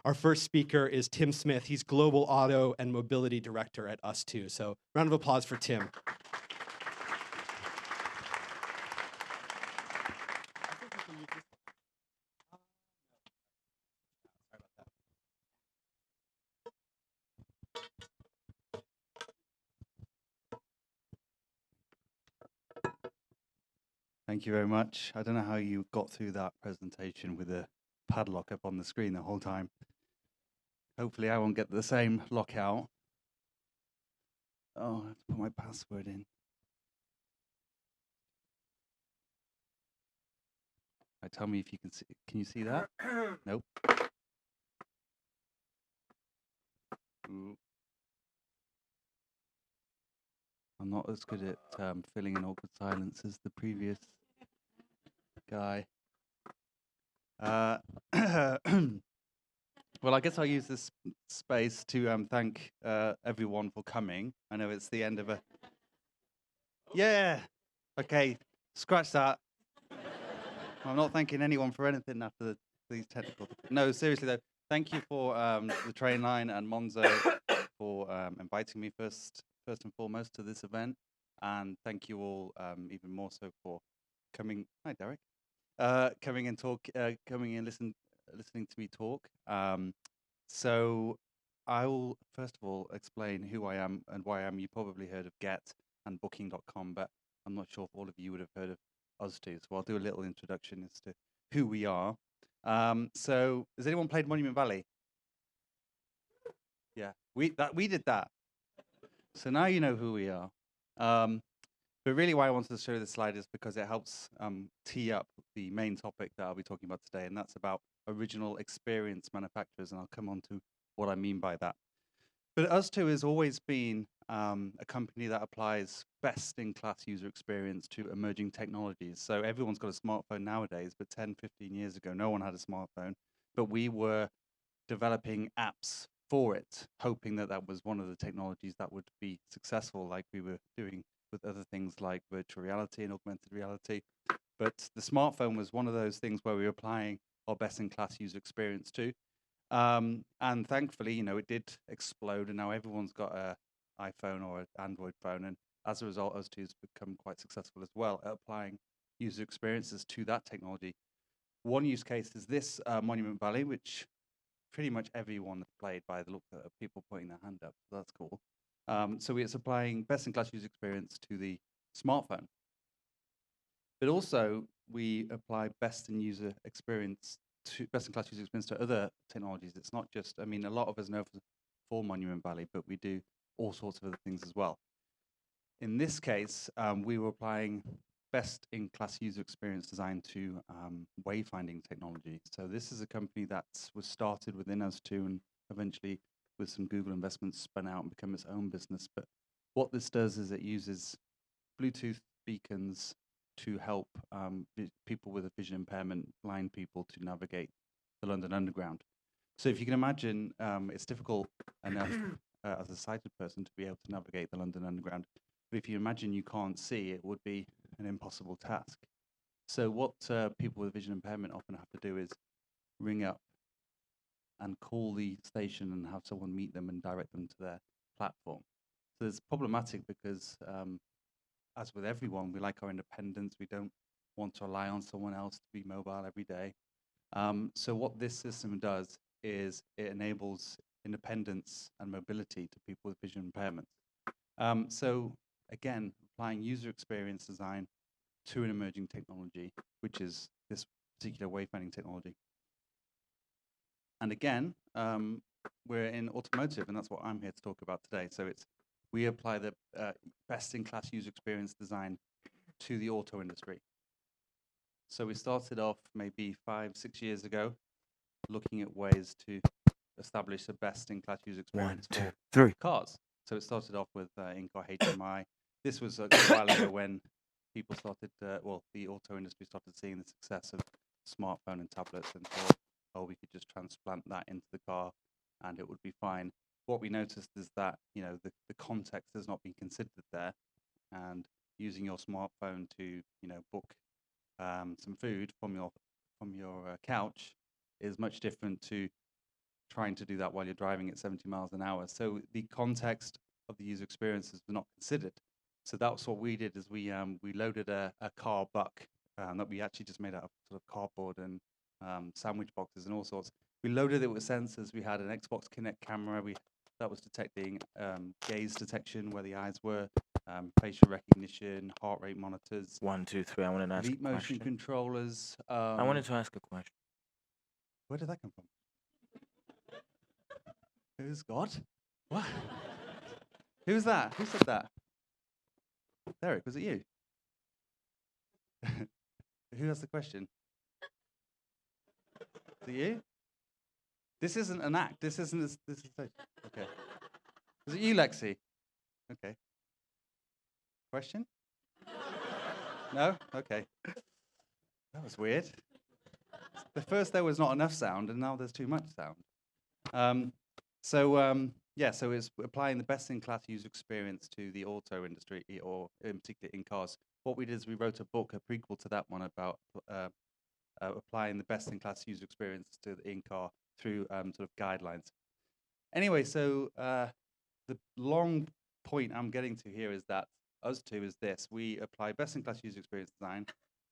Our first speaker is Tim Smith. He's Global Auto and Mobility Director at ustwo. So round of applause for Tim. Thank you very much. I don't know how you got through that presentation with a padlock up on the screen the whole time. Hopefully I won't get the same lockout. Oh, I have to put my password in. Right, tell me if you can see. Can you see that? Nope. Ooh. I'm not as good at filling in awkward silence as the previous guy. Well, I guess I'll use this space to thank everyone for coming. I know it's the end of a... Yeah. Okay, scratch that. I'm not thanking anyone for anything after these technical... No, seriously though, thank you for the train line and Monzo for inviting me first and foremost to this event. And thank you all even more so for coming. Hi, Derek. Coming and listening to me talk. So I will first of all explain who I am and why I am. You probably heard of Get and Booking.com, but I'm not sure if all of you would have heard of ustwo. So I'll do a little introduction as to who we are. So has anyone played Monument Valley? Yeah, we did that. So now you know who we are. But really why I wanted to show this slide is because it helps tee up the main topic that I'll be talking about today, and that's about original experience manufacturers, and I'll come on to what I mean by that. But ustwo has always been a company that applies best-in-class user experience to emerging technologies. So everyone's got a smartphone nowadays, but 10, 15 years ago, no one had a smartphone. But we were developing apps for it, hoping that that was one of the technologies that would be successful, like we were doing with other things like virtual reality and augmented reality. But the smartphone was one of those things where we were applying our best-in-class user experience to. And thankfully, you know, it did explode, and now everyone's got an iPhone or an Android phone, and as a result, ustwo has become quite successful as well at applying user experiences to that technology. One use case is this Monument Valley, which pretty much everyone played by the look of people putting their hand up. So that's cool. So it's applying best-in-class user experience to the smartphone. But also, we apply best-in-class user experience to other technologies. It's not just, I mean, a lot of us know for Monument Valley, but we do all sorts of other things as well. In this case, we were applying best-in-class user experience design to wayfinding technology. So this is a company that was started within ustwo and eventually with some Google investments spun out and become its own business. But what this does is it uses Bluetooth beacons to help people with a vision impairment, blind people, to navigate the London Underground. So if you can imagine, it's difficult enough as a sighted person to be able to navigate the London Underground. But if you imagine you can't see, it would be an impossible task. So what people with vision impairment often have to do is ring up and call the station and have someone meet them and direct them to their platform. So it's problematic because, as with everyone, we like our independence. We don't want to rely on someone else to be mobile every day. So what this system does is it enables independence and mobility to people with vision impairments. So again, applying user experience design to an emerging technology, which is this particular wayfinding technology. And again, we're in automotive, and that's what I'm here to talk about today. So we apply the best-in-class user experience design to the auto industry. So we started off maybe 5, 6 years ago, looking at ways to establish the best-in-class user experience for cars. So it started off with in-car HMI. This was a while ago when people started, the auto industry started seeing the success of smartphone and tablets and thought, oh, we could just transplant that into the car and it would be fine. What we noticed is that, you know, the context has not been considered there, and using your smartphone to, you know, book some food from your couch is much different to trying to do that while you're driving at 70 miles an hour. So the context of the user experience is not considered. So that's what we did, is we loaded a car buck that we actually just made out of sort of cardboard and sandwich boxes and all sorts. We loaded it with sensors. We had an Xbox Kinect camera. That was detecting gaze detection, where the eyes were, facial recognition, heart rate monitors, 1, 2, 3. I wanted to ask leap a motion question. controllers. I wanted to ask a question. Where did that come from? Who's God? What? Who's that? Who said that? Derek, was it you? Who has the question? Is it you? This isn't an act. This isn't. This is okay. Was it you, Lexi? Okay. Question? No? Okay. That was weird. The first there was not enough sound, and now there's too much sound. So it's applying the best-in-class user experience to the auto industry, or in particular in cars. What we did is we wrote a book, a prequel to that one, about applying the best-in-class user experience to the in-car through sort of guidelines. Anyway, so the long point I'm getting to here is that ustwo is this. We apply best-in-class user experience design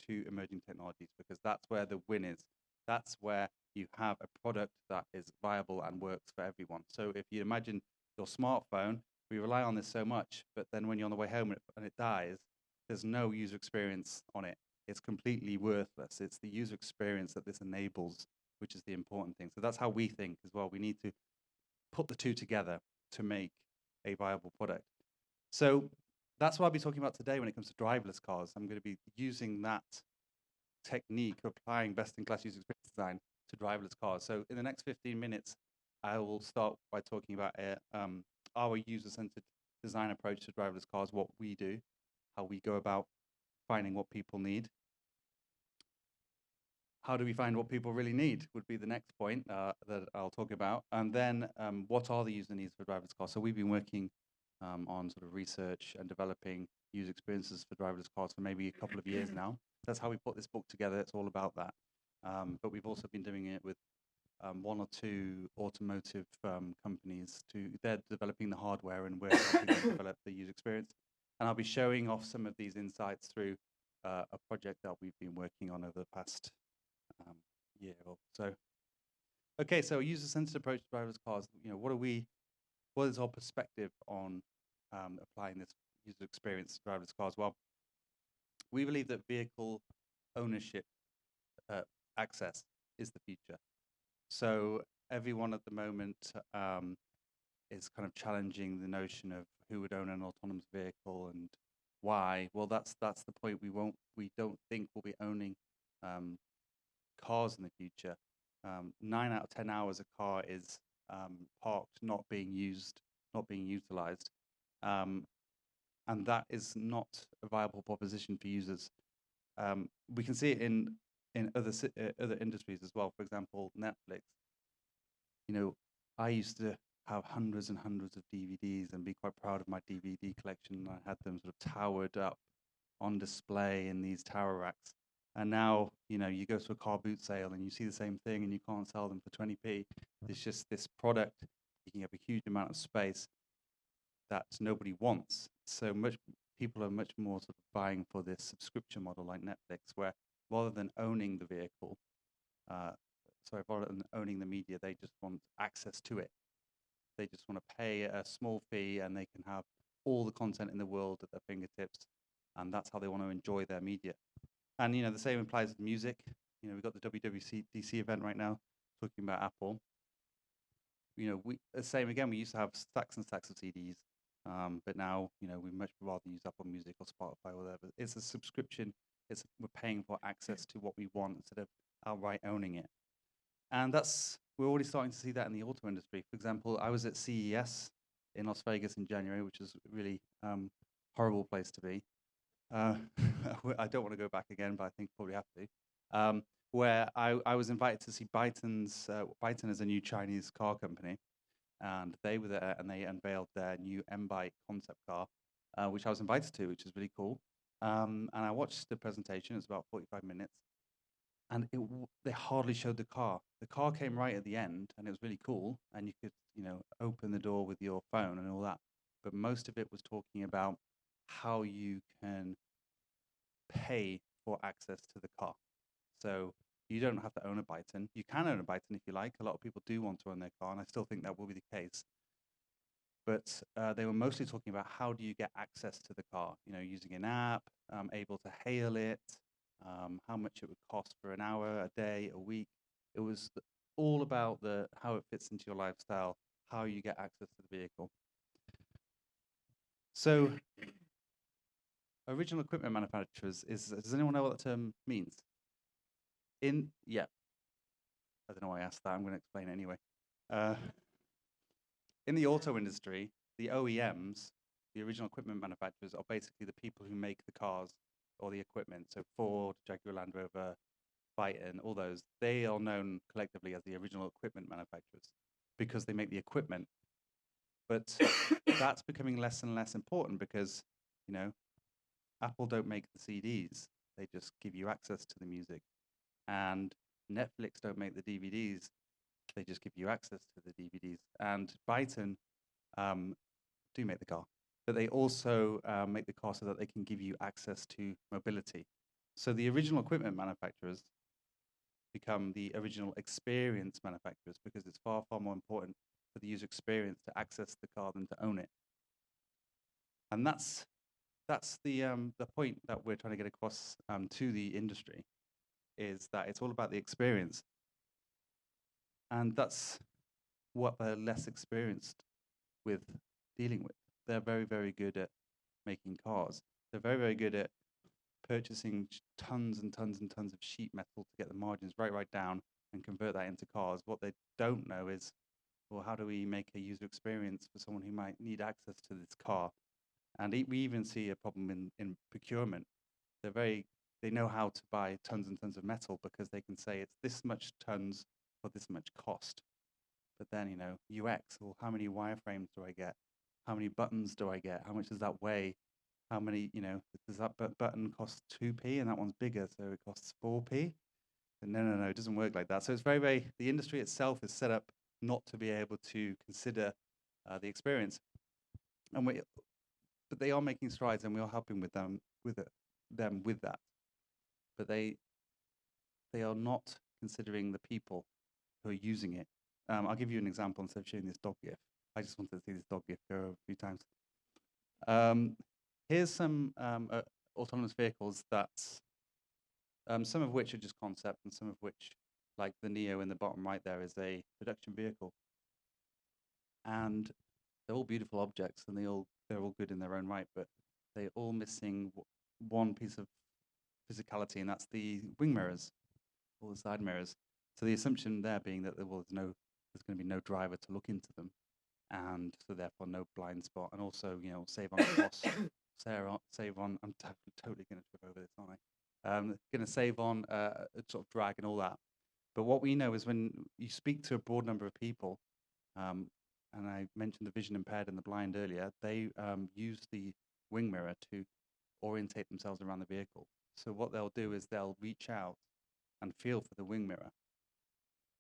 to emerging technologies, because that's where the win is. That's where you have a product that is viable and works for everyone. So if you imagine your smartphone, we rely on this so much, but then when you're on the way home and it dies, there's no user experience on it. It's completely worthless. It's the user experience that this enables, which is the important thing. So that's how we think as well. We need to put the two together to make a viable product. So that's what I'll be talking about today when it comes to driverless cars. I'm going to be using that technique of applying best-in-class user experience design to driverless cars. So in the next 15 minutes, I will start by talking about our user-centered design approach to driverless cars, what we do, how we go about finding what people need. How do we find what people really need would be the next point that I'll talk about. And then what are the user needs for driverless cars? So we've been working on sort of research and developing user experiences for driverless cars for maybe a couple of years now. That's how we put this book together. It's all about that. But we've also been doing it with one or two automotive companies. They're developing the hardware, and we're helping them develop the user experience. And I'll be showing off some of these insights through a project that we've been working on over the past year or so. Okay, so user-centered approach to driverless cars. What is our perspective on applying this user experience to driverless cars? Well, we believe that vehicle ownership access is the future. So everyone at the moment is kind of challenging the notion of who would own an autonomous vehicle and why. Well, that's the point. We don't think we'll be owning cars in the future. 9 out of 10 hours a car is parked, not being used, not being utilized. And that is not a viable proposition for users. We can see it in other industries as well. For example, Netflix. I used to have hundreds and hundreds of DVDs and be quite proud of my DVD collection. I had them sort of towered up on display in these tower racks. And now, you go to a car boot sale and you see the same thing and you can't sell them for 20p. It's just this product taking up a huge amount of space that nobody wants. So people are much more sort of buying for this subscription model like Netflix, where rather than owning the vehicle, rather than owning the media, they just want access to it. They just want to pay a small fee and they can have all the content in the world at their fingertips, and that's how they want to enjoy their media. And the same applies with music. We've got the WWDC event right now talking about Apple. The same again. We used to have stacks and stacks of CDs, but now we much rather use Apple Music or Spotify or whatever. It's a subscription. We're paying for access to what we want instead of outright owning it. And we're already starting to see that in the auto industry. For example, I was at CES in Las Vegas in January, which is a really horrible place to be. I don't want to go back again, but I think probably have to. Where I was invited to see Byton's. Byton is a new Chinese car company, and they were there and they unveiled their new M-Bike concept car, which I was invited to, which is really cool. And I watched the presentation. It was about 45 minutes. and they hardly showed the car. The car came right at the end, and it was really cool, and you could, open the door with your phone and all that. But most of it was talking about how you can pay for access to the car. So you don't have to own a Byton. You can own a Byton if you like. A lot of people do want to own their car, and I still think that will be the case. But they were mostly talking about how do you get access to the car, using an app, able to hail it, how much it would cost for an hour, a day, a week. It was all about how it fits into your lifestyle, how you get access to the vehicle. So original equipment manufacturers does anyone know what the term means? Yeah. I don't know why I asked that. I'm going to explain it anyway. In the auto industry, the OEMs, the original equipment manufacturers, are basically the people who make the cars or the equipment. So Ford, Jaguar Land Rover, Byton, all those, they are known collectively as the original equipment manufacturers because they make the equipment. But that's becoming less and less important because, Apple don't make the CDs. They just give you access to the music. And Netflix don't make the DVDs. They just give you access to the DVDs. And Byton do make the car, but they also make the car so that they can give you access to mobility. So the original equipment manufacturers become the original experience manufacturers because it's far, far more important for the user experience to access the car than to own it. And that's the point that we're trying to get across to the industry, is that it's all about the experience. And that's what they're less experienced with dealing with. They're very, very good at making cars. They're very, very good at purchasing tons and tons and tons of sheet metal to get the margins right down and convert that into cars. What they don't know is, well, how do we make a user experience for someone who might need access to this car? And we even see a problem in procurement. They know how to buy tons and tons of metal because they can say it's this much tons for this much cost. But then, UX, well, how many wireframes do I get? How many buttons do I get? How much does that weigh? How many, does that button cost 2p and that one's bigger, so it costs 4p? And no, it doesn't work like that. So it's the industry itself is set up not to be able to consider the experience. But they are making strides, and we are helping them with that. But they are not considering the people who are using it. I'll give you an example instead of showing this dog gif. I just wanted to see this dog gif go a few times. Here's some autonomous vehicles that, some of which are just concept, and some of which, like the Neo in the bottom right there, is a production vehicle. And they're all beautiful objects, and they're all good in their own right, but they're all missing one piece of physicality, and that's the wing mirrors, all the side mirrors. So the assumption there being that there's going to be no driver to look into them, and so therefore no blind spot, and also save on costs, save on. I'm totally going to trip over this, aren't I? Going to save on sort of drag and all that. But what we know is when you speak to a broad number of people, and I mentioned the vision impaired and the blind earlier, they use the wing mirror to orientate themselves around the vehicle. So what they'll do is they'll reach out and feel for the wing mirror.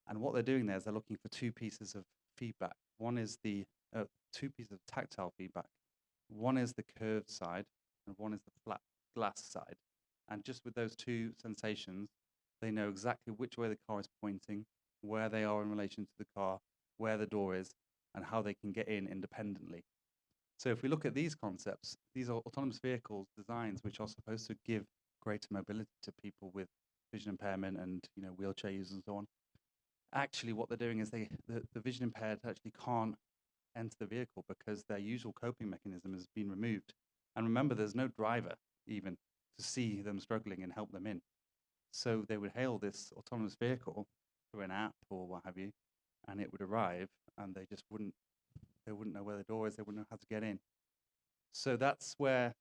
And what they're doing there is they're looking for two pieces of feedback. One is the two pieces of tactile feedback. One is the curved side, and one is the flat glass side. And just with those two sensations, they know exactly which way the car is pointing, where they are in relation to the car, where the door is, and how they can get in independently. So if we look at these concepts, these are autonomous vehicles designs which are supposed to give greater mobility to people with vision impairment and wheelchair users and so on. Actually, what they're doing is the vision impaired actually can't enter the vehicle because their usual coping mechanism has been removed. And remember, there's no driver even to see them struggling and help them in. So they would hail this autonomous vehicle through an app or what have you, and it would arrive, and they wouldn't know where the door is, they wouldn't know how to get in. So that's where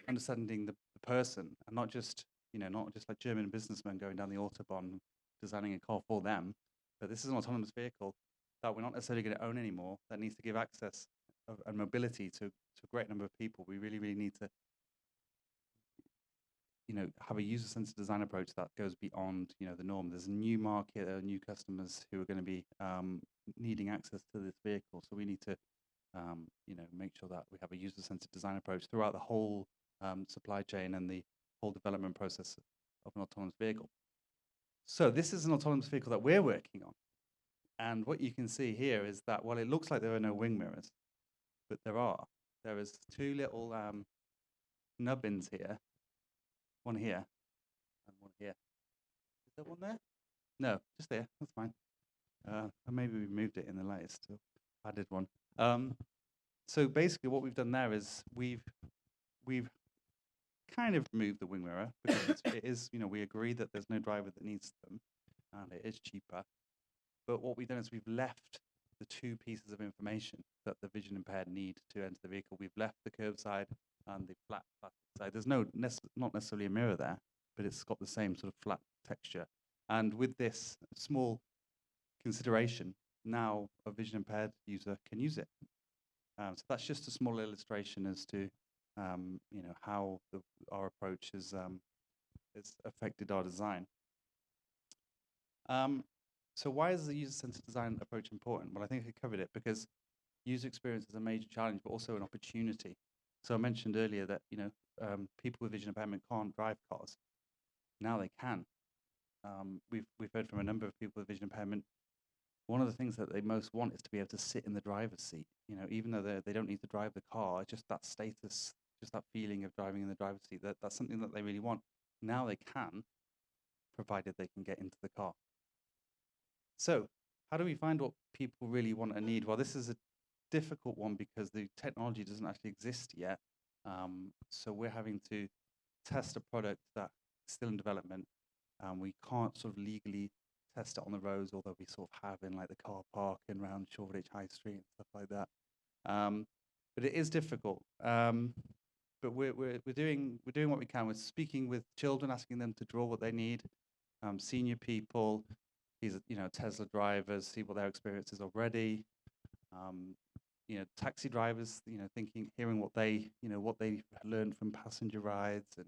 understanding the person, and not just like German businessmen going down the Autobahn designing a car for them, but this is an autonomous vehicle that we're not necessarily going to own anymore, that needs to give access and mobility to a great number of people. We really, really need to have a user-centered design approach that goes beyond, the norm. There's a new market, there are new customers who are going to be needing access to this vehicle. So we need to, make sure that we have a user-centered design approach throughout the whole supply chain and the whole development process of an autonomous vehicle. So this is an autonomous vehicle that we're working on. And what you can see here is that, while it looks like there are no wing mirrors, but there are. There is two little nubbins here. One here and one here. Is there one there? No, just there. That's fine. Maybe we moved it in the latest. Added one. So basically, what we've done there is we've kind of removed the wing mirror because it is, we agree that there's no driver that needs them, and it is cheaper. But what we've done is we've left the two pieces of information that the vision impaired need to enter the vehicle. We've left the curved side and the flat plastic side. There's not necessarily a mirror there, but it's got the same sort of flat texture. And with this small consideration, now a vision impaired user can use it. So that's just a small illustration as to how our approach has affected our design. So why is the user-centered design approach important? Well, I think I covered it because user experience is a major challenge, but also an opportunity. So I mentioned earlier that people with vision impairment can't drive cars. Now they can. We've heard from a number of people with vision impairment. One of the things that they most want is to be able to sit in the driver's seat. Even though they don't need to drive the car, just that status, just that feeling of driving in the driver's seat. That's something that they really want. Now they can, provided they can get into the car. So how do we find what people really want and need? Well, this is a difficult one because the technology doesn't actually exist yet. So we're having to test a product that's still in development. We can't sort of legally test it on the roads, although we sort of have in like the car park and around Shoreditch High Street and stuff like that. But it is difficult. But we're doing what we can. We're speaking with children, asking them to draw what they need. Senior people, these Tesla drivers, see what their experience is already. Taxi drivers, hearing what they learned from passenger rides, and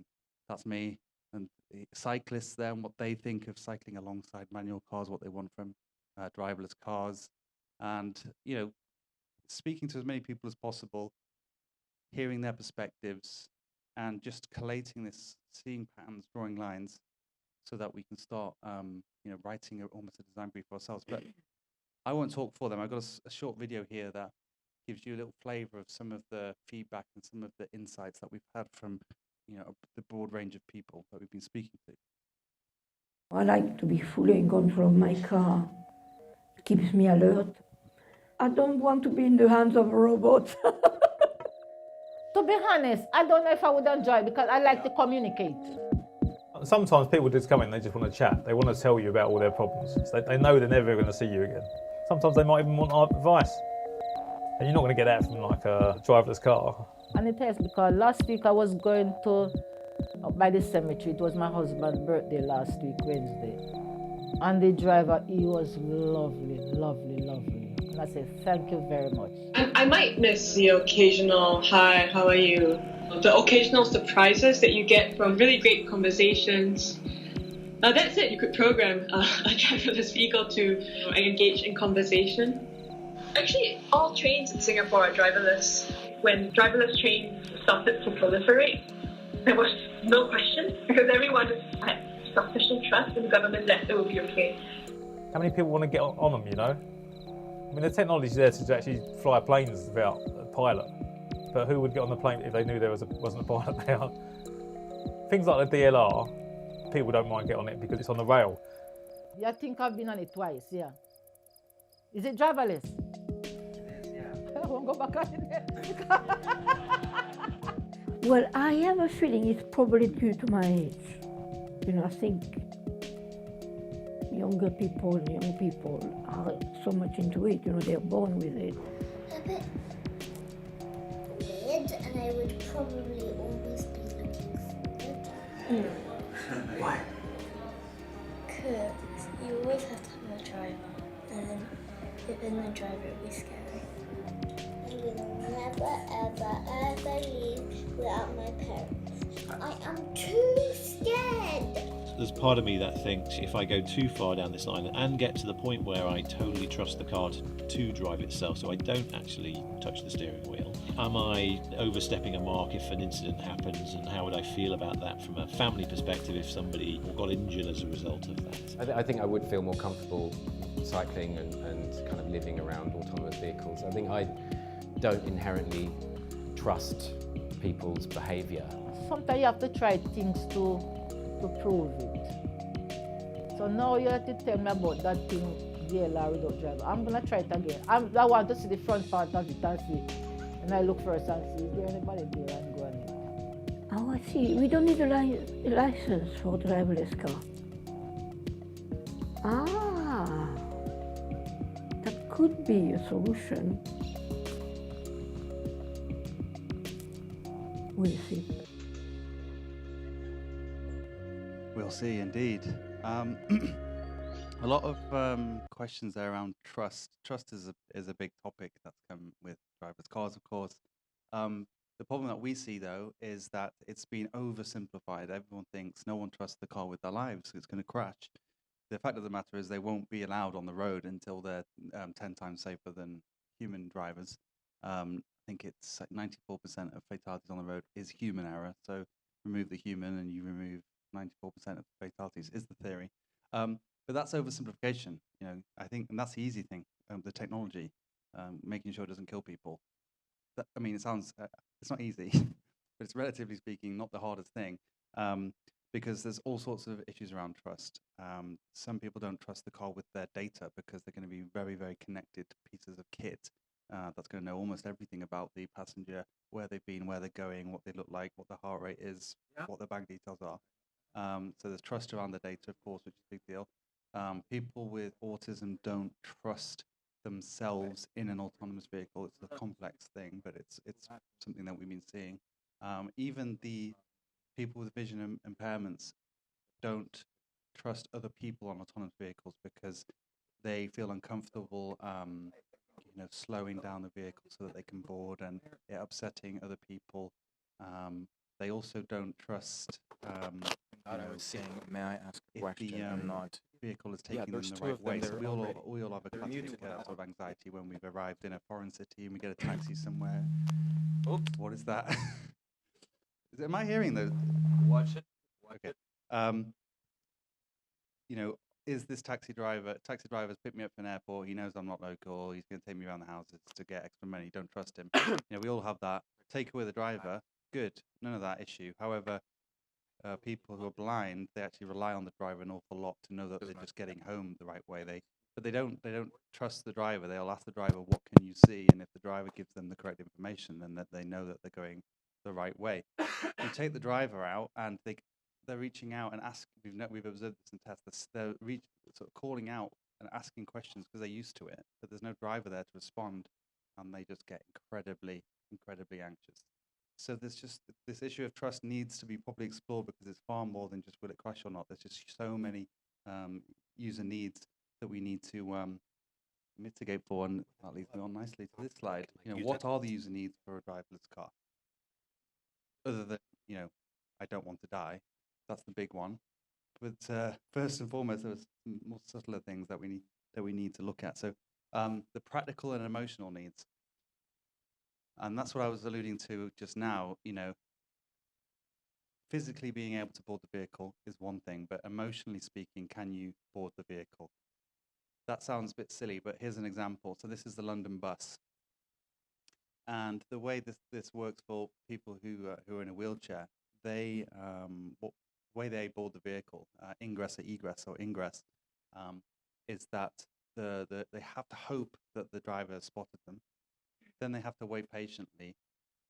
that's me. And the cyclists then, what they think of cycling alongside manual cars, what they want from driverless cars, and speaking to as many people as possible, hearing their perspectives, and just collating this, seeing patterns, drawing lines, so that we can start writing almost a design brief for ourselves. But I won't talk for them. I've got a short video here that gives you a little flavor of some of the feedback and some of the insights that we've had from the broad range of people that we've been speaking to. I like to be fully in control of my car. It keeps me alert. I don't want to be in the hands of a robot. To be honest, I don't know if I would enjoy it because I like to communicate. Sometimes people just come in, they just want to chat. They want to tell you about all their problems. So they know they're never going to see you again. Sometimes they might even want advice. And you're not going to get that from like a driverless car. And it is because last week I was going to, by the cemetery, it was my husband's birthday last week, Wednesday. And the driver, he was lovely, lovely, lovely. And I said, thank you very much. I might miss the occasional, hi, how are you? The occasional surprises that you get from really great conversations. That's it, you could program a driverless vehicle to engage in conversation. Actually, all trains in Singapore are driverless. When driverless trains started to proliferate, there was no question because everyone had sufficient trust in the government that it would be okay. How many people want to get on them, I mean, the technology's there to actually fly planes without a pilot. But who would get on the plane if they knew there wasn't a pilot there? Things like the DLR, people don't mind getting on it because it's on the rail. Yeah, I think I've been on it twice, yeah. Is it driverless? It is, yeah. I won't go back on it. Well, I have a feeling it's probably due to my age. I think young people are so much into it, they're born with it. A bit weird, and I would probably always be looking forward. Why? Because you always have to have a driver, and then if there's no driver, it would be scary. I will never, ever, ever leave without my parents. I am too there's part of me that thinks if I go too far down this line and get to the point where I totally trust the car to drive itself, so I don't actually touch the steering wheel, am I overstepping a mark if an incident happens, and how would I feel about that from a family perspective if somebody got injured as a result of that? I think I would feel more comfortable cycling and kind of living around autonomous vehicles. I think I don't inherently trust people's behaviour. Sometimes you have to try things to prove it. So now you have to tell me about that thing, DLR without driver. I'm going to try it again. I want to see the front part of it and see. And I look first and see, is there anybody there, and go on it. Oh, I see. We don't need a license for a driverless car. Ah, that could be a solution. We'll see. We'll see, indeed. A lot of questions there around trust. Trust is a big topic that's come with driverless cars, of course. The problem that we see, though, is that it's been oversimplified. Everyone thinks no one trusts the car with their lives, it's going to crash. The fact of the matter is they won't be allowed on the road until they're 10 times safer than human drivers. I think it's like 94% of fatalities on the road is human error. So remove the human and you remove 94% of fatalities is the theory. But that's oversimplification, you know. I think, and that's the easy thing, the technology, making sure it doesn't kill people. I mean, it sounds, it's not easy, but it's relatively speaking not the hardest thing, because there's all sorts of issues around trust. Some people don't trust the car with their data because they're going to be very, very connected pieces of kit that's going to know almost everything about the passenger, where they've been, where they're going, what they look like, what their heart rate is, what their bank details are. So there's trust around the data, of course, which is a big deal. People with autism don't trust themselves in an autonomous vehicle. It's a complex thing, but it's something that we've been seeing. Even the people with vision impairments don't trust other people on autonomous vehicles because they feel uncomfortable, slowing down the vehicle so that they can board, and it upsetting other people. They also don't trust. I was saying, may I ask a question or not? Vehicle is taking them the right way. So we all have a classic sort of anxiety when we've arrived in a foreign city and we get a taxi somewhere. Oops, what is that? Am I hearing those? Watch it. Okay. Is this taxi driver's picked me up from an airport, he knows I'm not local, he's going to take me around the houses to get extra money, don't trust him. We all have that. Take away the driver, good, none of that issue. However, people who are blind, they actually rely on the driver an awful lot to know that they're just getting home the right way. But they don't trust the driver. They'll ask the driver, "What can you see?" And if the driver gives them the correct information, then that they know that they're going the right way. You take the driver out, and they're reaching out and asking. We've observed this in tests. They're sort of calling out and asking questions because they're used to it. But there's no driver there to respond, and they just get incredibly, incredibly anxious. So this issue of trust needs to be properly explored because it's far more than just will it crash or not. There's just so many user needs that we need to mitigate for, and that leads me on nicely to this slide. What are the user needs for a driverless car? Other than, I don't want to die. That's the big one. But first and foremost, there's more subtler things that we need to look at. So the practical and emotional needs. And that's what I was alluding to just now. Physically being able to board the vehicle is one thing, but emotionally speaking, can you board the vehicle? That sounds a bit silly, but here's an example. So this is the London bus. And the way this works for people who are in a wheelchair, the way they board the vehicle, ingress or egress or ingress, is that they have to hope that the driver has spotted them. Then they have to wait patiently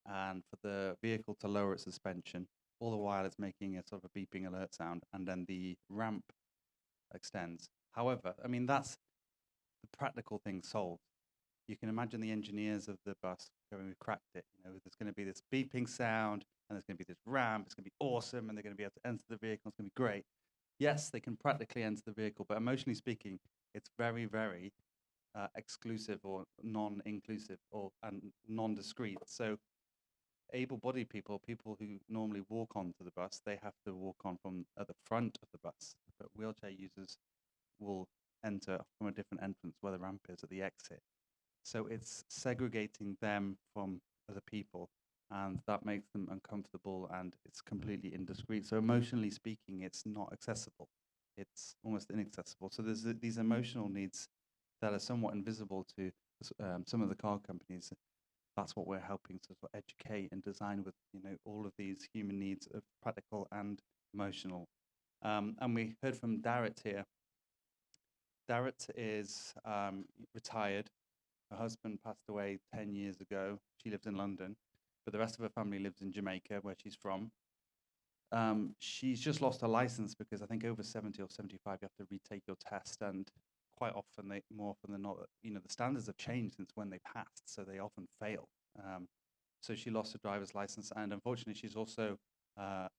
and for the vehicle to lower its suspension. All the while it's making a sort of a beeping alert sound, and then the ramp extends. However, that's the practical thing solved. You can imagine the engineers of the bus going, we've cracked it. There's going to be this beeping sound, and there's going to be this ramp. It's going to be awesome, and they're going to be able to enter the vehicle. It's going to be great. Yes, they can practically enter the vehicle, but emotionally speaking, it's very, very exclusive or non-inclusive and non-discrete. So able-bodied people, people who normally walk onto the bus, they have to walk on from at the front of the bus. But wheelchair users will enter from a different entrance where the ramp is at the exit. So it's segregating them from other people, and that makes them uncomfortable, and it's completely indiscreet. So emotionally speaking, it's not accessible. It's almost inaccessible. So there's these emotional needs that are somewhat invisible to some of the car companies. That's what we're helping to sort of educate and design with, all of these human needs of practical and emotional. And we heard from Darrett here. Darrett is retired. Her husband passed away 10 years ago. She lives in London, but the rest of her family lives in Jamaica, where she's from. She's just lost her license because I think over 70 or 75, you have to retake your test, and quite often, more often than not, the standards have changed since when they passed, so they often fail. So she lost her driver's license, and unfortunately, she's also had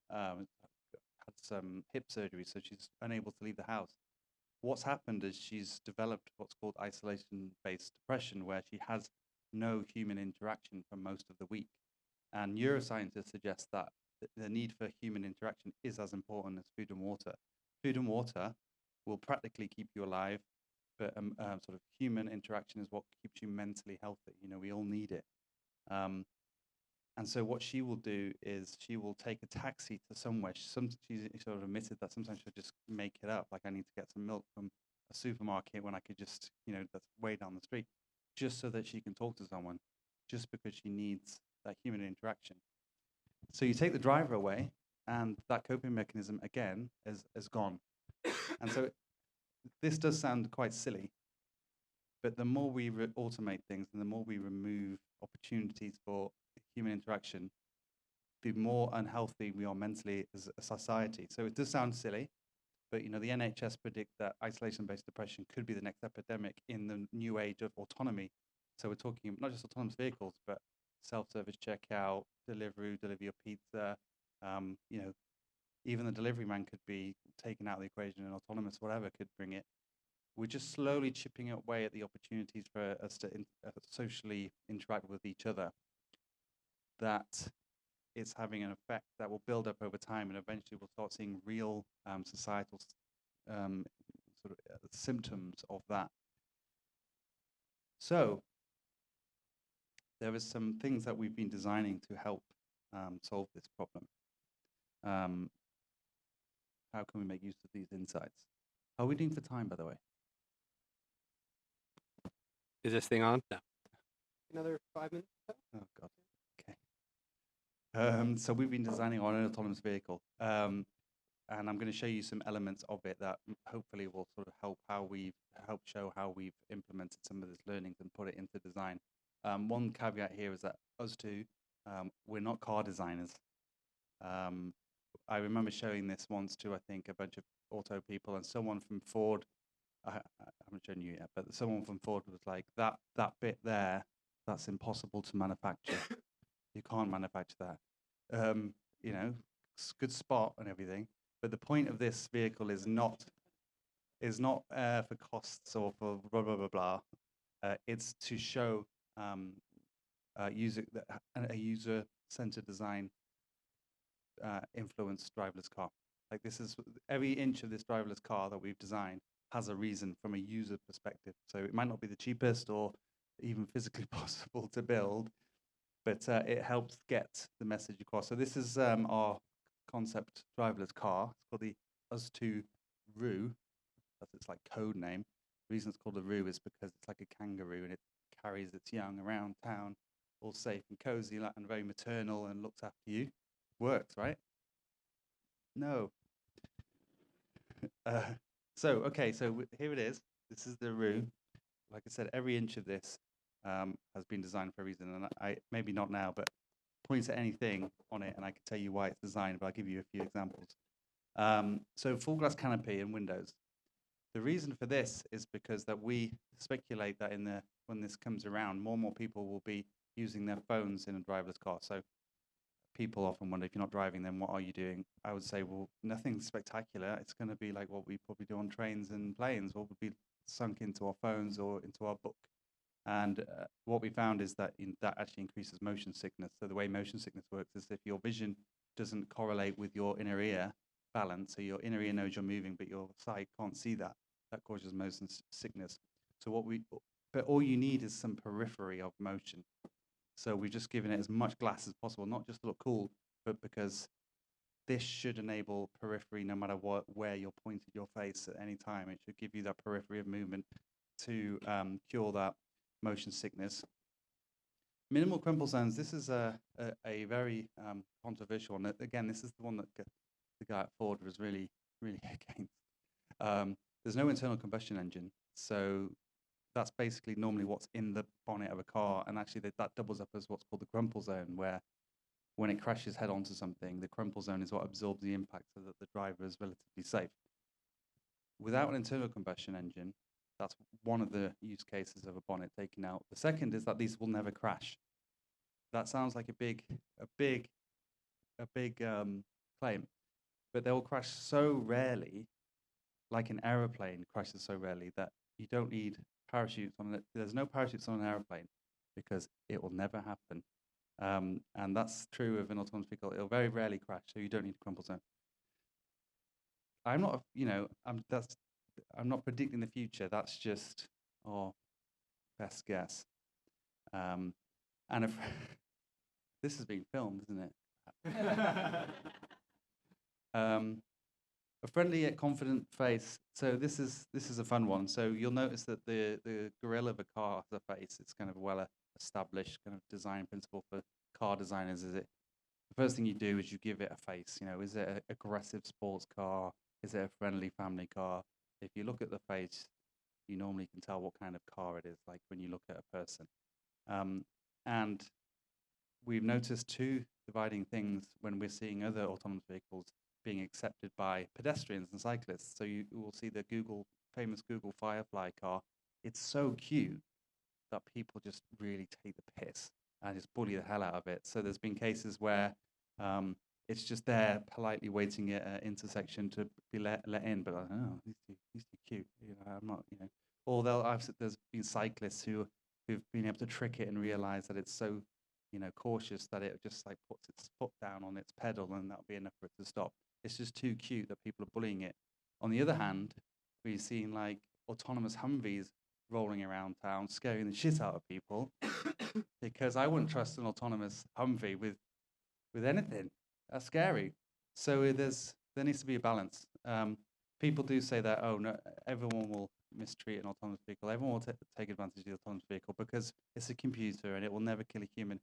some hip surgery, so she's unable to leave the house. What's happened is she's developed what's called isolation-based depression, where she has no human interaction for most of the week. And neuroscientists suggest that the need for human interaction is as important as food and water. Food and water will practically keep you alive, but sort of human interaction is what keeps you mentally healthy. We all need it. And so what she will do is she will take a taxi to somewhere. She's sort of admitted that sometimes she'll just make it up, like I need to get some milk from a supermarket when I could just, that's way down the street, just so that she can talk to someone, just because she needs that human interaction. So you take the driver away, and that coping mechanism, again, is gone. And so this does sound quite silly, but the more we automate things and the more we remove opportunities for human interaction, the more unhealthy we are mentally as a society. So it does sound silly, but the NHS predict that isolation-based depression could be the next epidemic in the new age of autonomy. So we're talking not just autonomous vehicles, but self-service checkout, deliver your pizza. Even the delivery man could be taken out of the equation, and autonomous whatever could bring it. We're just slowly chipping away at the opportunities for us to socially interact with each other. That it's having an effect that will build up over time, and eventually we'll start seeing real societal symptoms of that. So there are some things that we've been designing to help solve this problem. How can we make use of these insights? How are we doing for time, by the way? Is this thing on? No. Another 5 minutes? Oh, God. Okay. So we've been designing on an autonomous vehicle. And I'm going to show you some elements of it that hopefully will sort of help show how we've implemented some of this learnings and put it into design. One caveat here is that ustwo, we're not car designers. I remember showing this once to, I think, a bunch of auto people, and someone from Ford, I haven't shown you yet, but someone from Ford was like, that bit there, that's impossible to manufacture. You can't manufacture that. It's good spot and everything, but the point of this vehicle is not for costs or for blah, blah, blah, blah. It's to show a user-centered design influenced driverless car. Like, this is every inch of this driverless car that we've designed has a reason from a user perspective. So it might not be the cheapest or even physically possible to build, but it helps get the message across. So this is our concept driverless car. It's called the ustwo Roo. That's its like code name. The reason it's called a Roo is because it's like a kangaroo, and it carries its young around town, all safe and cozy, and very maternal, and looks after you. Works, right? No. So here it is. This is the Roo. Like I said, every inch of this has been designed for a reason, and I maybe not now, but point at anything on it, and I can tell you why it's designed. But I'll give you a few examples. So full glass canopy and windows. The reason for this is because that we speculate that when this comes around, more and more people will be using their phones in a driverless car. So people often wonder, if you're not driving, then what are you doing? I would say, well, nothing spectacular. It's going to be like what we probably do on trains and planes, what would be sunk into our phones or into our book. And what we found is that that actually increases motion sickness. So the way motion sickness works is if your vision doesn't correlate with your inner ear balance, so your inner ear knows you're moving, but your sight can't see that, that causes motion sickness. So but all you need is some periphery of motion. So we've just given it as much glass as possible, not just to look cool, but because this should enable periphery no matter where you're pointed your face at any time. It should give you that periphery of movement to cure that motion sickness. Minimal crumple zones, this is a very controversial one. Again, this is the one that the guy at Ford was really, really against. There's no internal combustion engine, so that's basically normally what's in the bonnet of a car, and actually that doubles up as what's called the crumple zone, where when it crashes head onto something, the crumple zone is what absorbs the impact so that the driver is relatively safe. Without an internal combustion engine, that's one of the use cases of a bonnet taken out. The second is that these will never crash. That sounds like a big claim, but they will crash so rarely, like an aeroplane crashes so rarely, that you don't need parachutes on it. There's no parachutes on an aeroplane because it will never happen. And that's true of an autonomous vehicle. It'll very rarely crash, so you don't need a crumple zone. I'm not, I'm not predicting the future. That's just our best guess. And if this is being filmed, isn't it? A friendly yet confident face. So this is a fun one. So you'll notice that the gorilla of a car has a face. It's kind of well established kind of design principle for car designers. Is it the first thing you do is you give it a face? You know, is it an aggressive sports car? Is it a friendly family car? If you look at the face, you normally can tell what kind of car it is, like when you look at a person. And we've noticed two dividing things when we're seeing other autonomous vehicles being accepted by pedestrians and cyclists. So you will see the famous Google Firefly car. It's so cute that people just really take the piss and just bully the hell out of it. So there's been cases where it's just there politely waiting at an intersection to be let in, but like, oh, he's too cute. You know, I'm not, you know. Or there's been cyclists who've been able to trick it and realize that it's so, you know, cautious that it just like puts its foot down on its pedal and that'll be enough for it to stop. It's just too cute that people are bullying it. On the other hand, we've seen like autonomous Humvees rolling around town, scaring the shit out of people, because I wouldn't trust an autonomous Humvee with anything. That's scary. So there needs to be a balance. People do say that, oh no, everyone will mistreat an autonomous vehicle. Everyone will take advantage of the autonomous vehicle because it's a computer and it will never kill a human.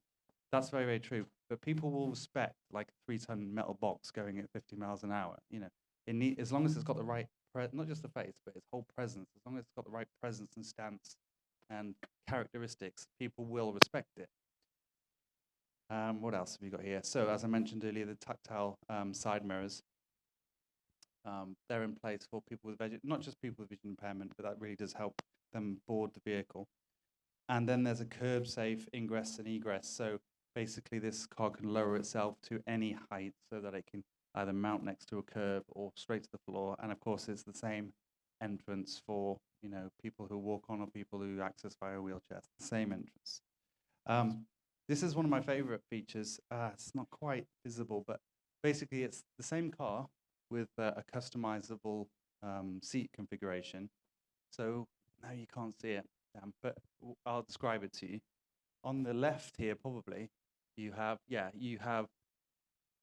That's very, very true. But people will respect like a 3-ton metal box going at 50 miles an hour. You know, as long as it's got the right, not just the face, but its whole presence. As long as it's got the right presence and stance and characteristics, people will respect it. What else have we got here? So as I mentioned earlier, the tactile side mirrors. They're in place for people with not just people with vision impairment, but that really does help them board the vehicle. And then there's a curb safe ingress and egress. So basically this car can lower itself to any height so that it can either mount next to a curb or straight to the floor. And of course it's the same entrance for, you know, people who walk on or people who access via wheelchairs, the same entrance. This is one of my favorite features. It's not quite visible, but basically it's the same car with a customizable seat configuration. So now you can't see it, but I'll describe it to you. On the left here, probably, you have,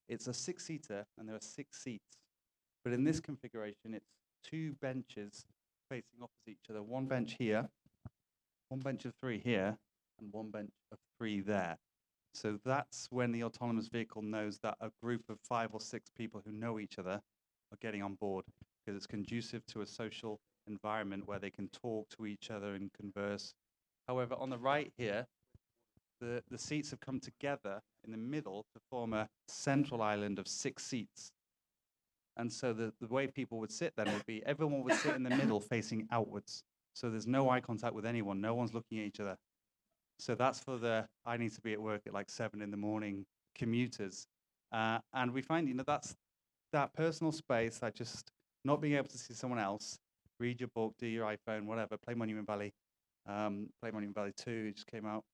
it's a 6-seater and there are 6 seats. But in this configuration, it's 2 benches facing opposite each other. 1 bench here, 1 bench of 3 here, and 1 bench of 3 there. So that's when the autonomous vehicle knows that a group of 5 or 6 people who know each other are getting on board, because it's conducive to a social environment where they can talk to each other and converse. However, on the right here, the seats have come together in the middle to form a central island of 6 seats. And so the way people would sit then would be everyone would sit in the middle facing outwards. So there's no eye contact with anyone. No one's looking at each other. So that's for the I need to be at work at like 7 in the morning commuters. And we find, you know, that's that personal space, that just not being able to see someone else, read your book, do your iPhone, whatever, play Monument Valley, Play Monument Valley 2 just came out.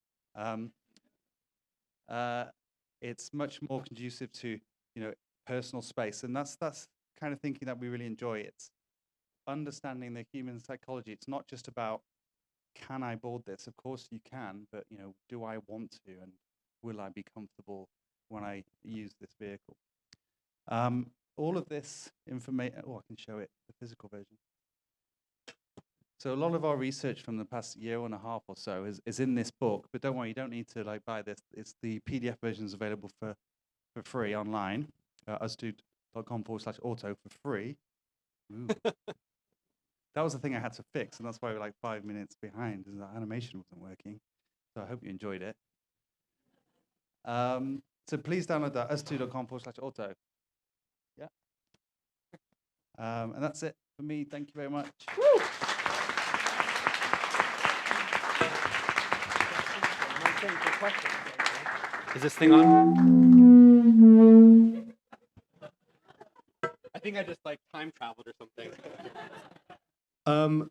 It's much more conducive to, personal space, and that's kind of thinking that we really enjoy. It's understanding the human psychology. It's not just about, can I board this? Of course you can, but do I want to, and will I be comfortable when I use this vehicle? All of this information. Oh, I can show it, the physical version. So a lot of our research from the past year and a half or so is in this book, but don't worry, you don't need to buy this. It's the PDF version is available for free online, ustwo.com/auto for free. Ooh. That was the thing I had to fix, and that's why we're like 5 minutes behind, and the animation wasn't working. So I hope you enjoyed it. So please download that, ustwo.com/auto. Yeah. And that's it for me. Thank you very much. Woo! Is this thing on? I think I just time traveled or something.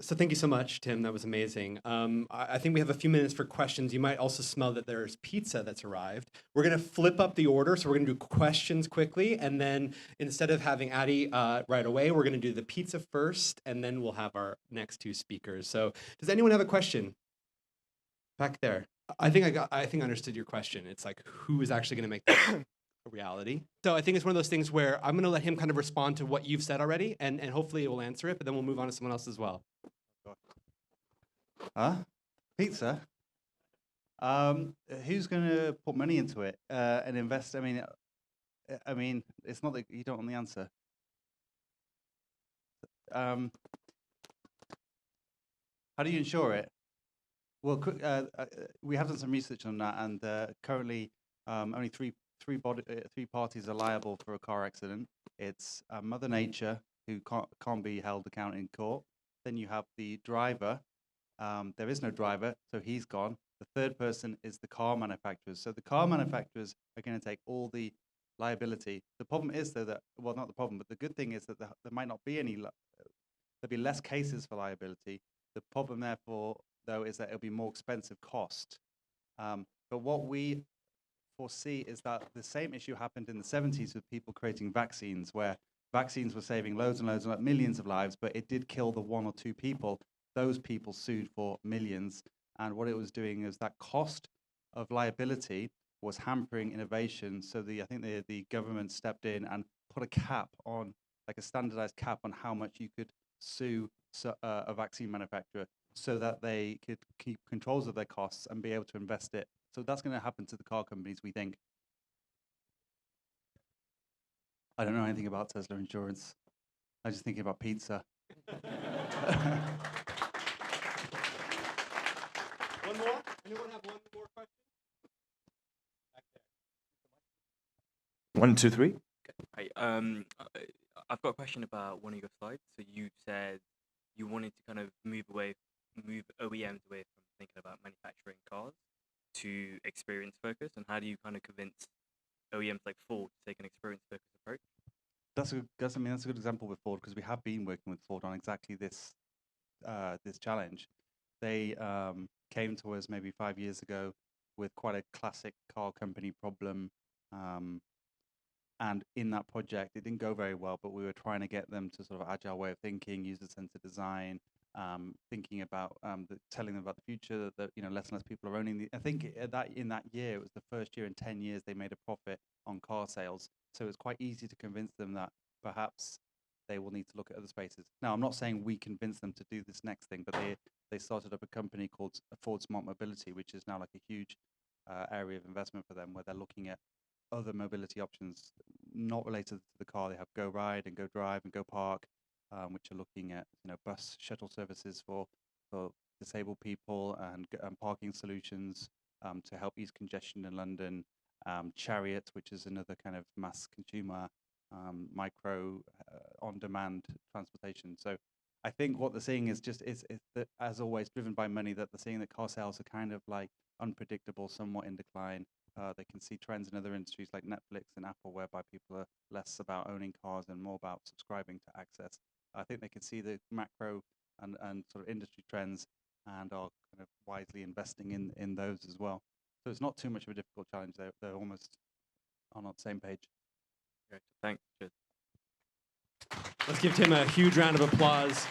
So thank you so much, Tim. That was amazing. I think we have a few minutes for questions. You might also smell that there's pizza that's arrived. We're going to flip up the order, so we're going to do questions quickly, and then instead of having Addie right away, we're going to do the pizza first, and then we'll have our next two speakers. So does anyone have a question? Back there. I think I understood your question. It's like, who is actually going to make that a reality? So I think it's one of those things where I'm going to let him kind of respond to what you've said already, and hopefully it will answer it, but then we'll move on to someone else as well. Pizza? Who's going to put money into it and invest? I mean, it's not that you don't want the answer. How do you insure it? Well, we have done some research on that, and currently only three parties are liable for a car accident. It's Mother Nature, who can't be held accountable in court. Then you have the driver. There is no driver, so he's gone. The third person is the car manufacturers. So the car manufacturers are going to take all the liability. The problem is, though, that, well, not the problem, but the good thing is that there might not be any, there'll be less cases for liability. The problem, therefore, though, is that it'll be more expensive cost. But what we foresee is that the same issue happened in the 70s with people creating vaccines, where vaccines were saving loads and loads, millions of lives, but it did kill the 1 or 2 people. Those people sued for millions. And what it was doing is that cost of liability was hampering innovation. So I think the government stepped in and put a cap on, like a standardized cap on how much you could sue a vaccine manufacturer, so that they could keep controls of their costs and be able to invest it. So that's going to happen to the car companies, we think. I don't know anything about Tesla insurance. I was just thinking about pizza. One more? Anyone have one more question? Back there. 1, 2, 3. Okay. I've got a question about one of your slides. So you said you wanted to kind of move OEMs away from thinking about manufacturing cars to experience focus, and how do you kind of convince OEMs like Ford to take an experience focused approach? That's a good example with Ford, because we have been working with Ford on exactly this challenge. They came to us maybe 5 years ago with quite a classic car company problem. And in that project, it didn't go very well, but we were trying to get them to sort of agile way of thinking, user-centered design, thinking about telling them about the future, that less and less people are owning I think that in that year, it was the first year in 10 years they made a profit on car sales. So it's quite easy to convince them that perhaps they will need to look at other spaces. Now, I'm not saying we convinced them to do this next thing, but they started up a company called Ford Smart Mobility, which is now like a huge area of investment for them, where they're looking at other mobility options not related to the car. They have Go Ride and Go Drive and Go Park, which are looking at bus shuttle services for disabled people, and parking solutions to help ease congestion in London. Chariot, which is another kind of mass consumer micro on-demand transportation. So I think what they're seeing is that, as always, driven by money, that they're seeing that car sales are kind of like unpredictable, somewhat in decline. They can see trends in other industries like Netflix and Apple, whereby people are less about owning cars and more about subscribing to access. I think they can see the macro and sort of industry trends, and are kind of wisely investing in those as well. So it's not too much of a difficult challenge. They're almost on the same page. Great. Thanks. Cheers. Let's give Tim a huge round of applause.